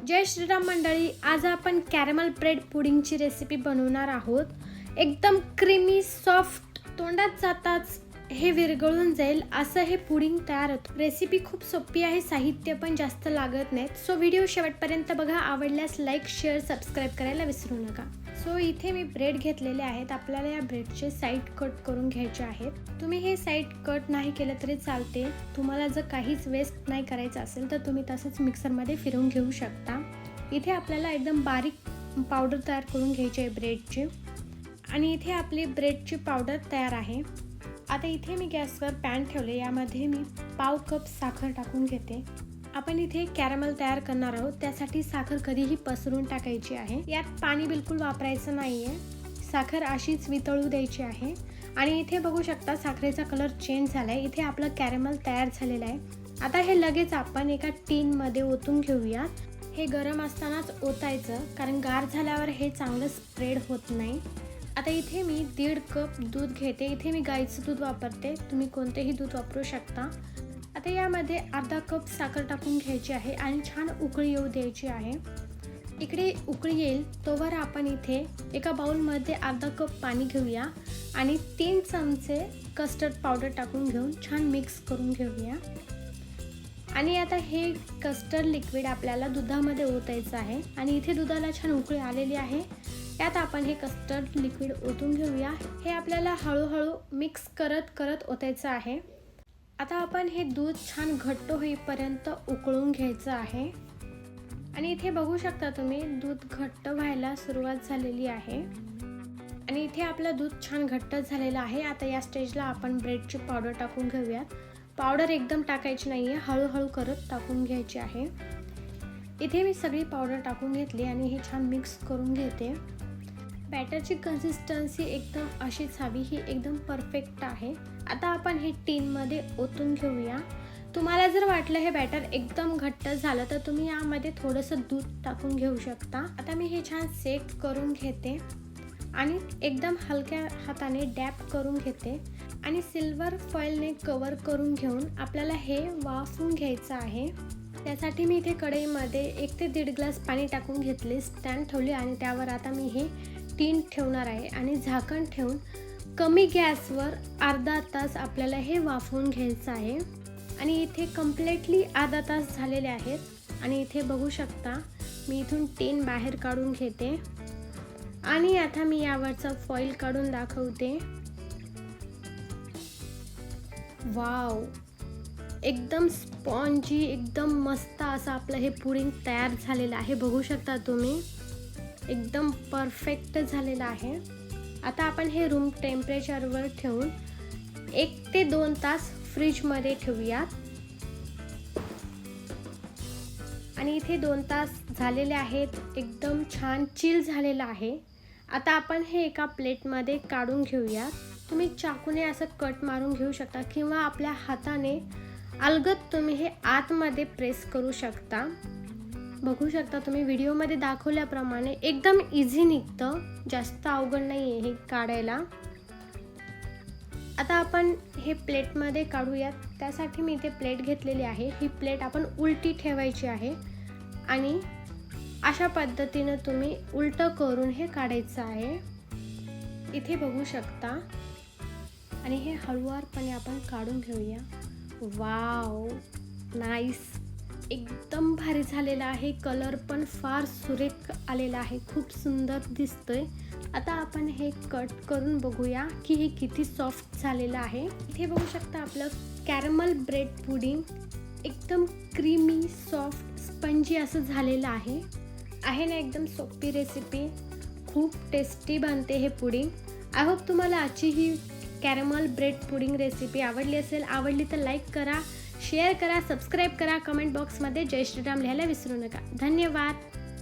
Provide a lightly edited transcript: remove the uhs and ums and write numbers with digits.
जय श्रीराम मंडळी, आज आपण कॅरमल ब्रेड पुडिंगची रेसिपी बनवणार आहोत। एकदम क्रीमी सॉफ्ट, तोंडात जाताच हे विरघळून जाईल असं हे पुडिंग तयार होतं। रेसिपी खूप सोपी आहे, साहित्य पण जास्त लागत नाही। सो व्हिडिओ शेवटपर्यंत बघा, आवडल्यास लाईक शेअर सबस्क्राइब करायला विसरू नका। सो इथे मी ब्रेड घेतलेले आहेत। आपल्याला या ब्रेडचे साइड कट करून घ्यायचे आहेत। तुम्ही हे साइड कट नाही केलं तरी चालते। तुम्हाला जर काहीच वेस्ट नाही करायचं असेल तर तुम्ही तसंच मिक्सरमध्ये फिरवून घेऊ शकता। इथे आपल्याला एकदम बारीक पावडर तयार करून घ्यायची आहे ब्रेडची, आणि इथे आपली ब्रेडची पावडर तयार आहे। आता इथे मी गॅसवर पॅन ठेवले, यामध्ये मी पाव कप साखर टाकून घेते। आपण इथे कॅरमल तयार करणार आहोत, त्यासाठी साखर कधीही पसरून टाकायची आहे। यात पाणी बिलकुल वापरायचं नाहीये, साखर अशीच वितळू द्यायची आहे। आणि इथे बघू शकता साखरेचा कलर चेंज झालाय। इथे आपलं कॅरमल तयार झालेलं आहे। आता हे लगेच आपण एका टीन मध्ये ओतून घेऊया। हे गरम असतानाच ओतायचं, कारण गार झाल्यावर हे चांगलं स्प्रेड होत नाही। आता इथे मी 1.5 कप दूध घेते। इथे मी गाईचं दूध वापरते, तुम्ही कोणतेही दूध वापरू शकता। आता यामध्ये अर्धा कप साखर टाकून घ्यायची आहे आणि छान उकळी येऊ द्यायची आहे। इकडे उकळी येईल तोवर आपण इथे एका बाउलमध्ये अर्धा कप पाणी घेऊया आणि 3 चमचे कस्टर्ड पावडर टाकून घेऊन छान मिक्स करून घेऊया। आणि आता हे कस्टर्ड लिक्विड आपल्याला दुधामध्ये ओतायचं आहे। आणि इथे दुधाला छान उकळी आलेली आहे, यात आपण हे कस्टर्ड लिक्विड ओतून घेऊया। हे आपल्याला हळूहळू मिक्स करत ओतायचं आहे। आता आपण हे दूध छान घट्ट होईपर्यंत उकळून घ्यायचं आहे। आणि इथे बघू शकता तुम्ही, दूध घट्ट व्हायला सुरुवात झालेली आहे। आणि इथे आपलं दूध छान घट्ट झालेलं आहे। आता या स्टेजला आपण ब्रेडची पावडर टाकून घेऊयात। पावडर एकदम टाकायची नाहीये, हळूहळू करत टाकून घ्यायची आहे। इथे मी सगळी पावडर टाकून घेतली आणि हे छान मिक्स करून घेते। बॅटरची कन्सिस्टन्सी एकदम अशीच हवी, ही एकदम परफेक्ट आहे। आता आपण हे टीनमध्ये ओतून घेऊया। तुम्हाला जर वाटलं हे बॅटर एकदम घट्ट झालं तर तुम्ही यामध्ये थोडंसं दूध टाकून घेऊ शकता। आता मी हे छान सेट करून घेते आणि एकदम हलक्या हाताने डॅप करून घेते आणि सिल्वर फॉइलने कव्हर करून घेऊन आपल्याला हे वाफवून घ्यायचं आहे। त्यासाठी मी इथे कढईमध्ये 1 ते 1.5 ग्लास पाणी टाकून घेतले, स्टँड ठेवले आणि त्यावर आता मी हे टीन ठेवणार आहे आणि झाकण ठेवून कमी गॅसवर अर्धा तास आपल्याला हे वाफवून घ्यायचं आहे। आणि इथे कम्प्लिटली अर्धा तास झालेले आहेत। आणि इथे बघू शकता मी इथून टीन बाहेर काढून घेते आणि आता मी यावरचा फॉइल काढून दाखवते। वाव, एकदम स्पॉन्जी, एकदम मस्त असं आपलं हे पुडिंग तयार झालेलं आहे। बघू शकता तुम्ही, एकदम परफेक्ट झालेलं आहे। आता आपण हे रूम टेम्परेचरवर ठेवून 1 ते 2 तास फ्रीजमध्ये ठेवूयात। आणि इथे 2 तास झालेले आहेत, एकदम छान चिल झालेलं आहे। आता आपण हे एका प्लेटमध्ये काढून घेऊया। तुम्ही चाकूने असं कट मारून घेऊ शकता किंवा आपल्या हाताने अलगद तुम्ही हे आतमध्ये प्रेस करू शकता। बघू शकता तुम्ही, व्हिडिओमध्ये दाखवल्याप्रमाणे एकदम इझी निघतं, जास्त अवघड नाही आहे हे काढायला। आता आपण हे प्लेटमध्ये काढूयात। त्यासाठी मी इथे प्लेट घेतलेली आहे। ही प्लेट आपण उलटी ठेवायची आहे आणि अशा पद्धतीने तुम्ही उलटं करून हे काढायचं आहे। इथे बघू शकता आणि हे हळूवारपणे आपण काढून घेऊया। वाव, नाईस, एकदम भारी झालेला आहे। कलर पण फार सुरेख आलेला आहे, खूप सुंदर दिसतोय। आता आपण हे कट करून बघूया की हे किती सॉफ्ट झालेलं आहे। इथे बघू शकता आपलं कॅरमल ब्रेड पुडिंग एकदम क्रीमी सॉफ्ट स्पंजी असं झालेलं आहे ना। एकदम सोपी रेसिपी, खूप टेस्टी बनते हे पुडिंग। आय होप तुम्हाला आजची ही कॅरमल ब्रेड पुडिंग रेसिपी आवडली असेल। आवडली तर लाईक करा, शेअर करा, सबस्क्राईब करा, कमेंट बॉक्समध्ये जय श्रीराम लिहायला विसरू नका। धन्यवाद।